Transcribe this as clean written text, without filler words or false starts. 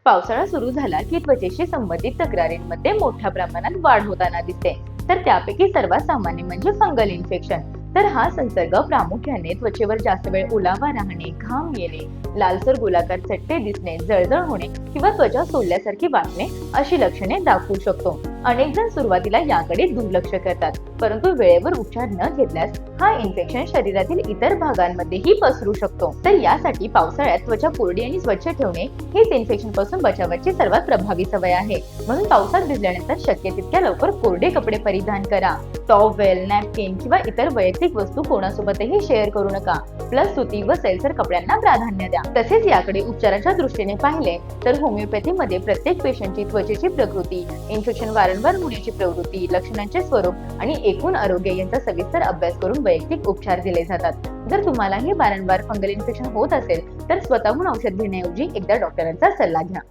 पावसाळा सुरू झाला की त्वचेशी संबंधित तक्रारींमध्ये मोठ्या प्रमाणात वाढ होताना दिसते. तर त्यापैकी सर्वात सामान्य म्हणजे फंगल इन्फेक्शन. तर हा संसर्ग प्रामुख्याने त्वचेवर जास्त वेळ ओलावा राहणे, घाम येणे, लालसर गोलाकार चट्टे दिसणे, जळजळ होणे किंवा त्वचा सोलल्यासारखी वाटणे अशी लक्षणे दाखवू शकतो. अनेक जण सुरुवातीला याकडे दुर्लक्ष करतात, परंतु वेळेवर उपचार न घेतल्यास हा इन्फेक्शन शरीरातील इतर भागांमध्येही पसरू शकतो. तर यासाठी पावसाळ्यात त्वचा कोरडी आणि स्वच्छ ठेवणे हीच इन्फेक्शन पासून बचावाची सर्वात प्रभावी सवय आहे. म्हणून पावसात भिजल्यानंतर शक्य तितक्या लवकर कोरडे कपडे परिधान करा. टॉवेल, नॅपकिन किंवा इतर वैयक्तिक वस्तू कोणासोबतही शेअर करू नका. प्लस सुती व सैलसर कपड्यांना प्राधान्य द्या. तसेच याकडे उपचाराच्या दृष्टीने पाहिले तर होमिओपॅथी मध्ये प्रत्येक पेशंटची त्वचेची प्रकृती, इन्फेक्शन वारंवार होण्याची प्रवृत्ती, लक्षणांचे स्वरूप आणि एकूण आरोग्य यांचा सविस्तर अभ्यास करून वैयक्तिक उपचार दिले जातात. जर तुम्हालाही वारंवार फंगल इन्फेक्शन होत असेल तर स्वतःहून औषध घेण्याऐवजी एकदा डॉक्टरांचा सल्ला घ्या.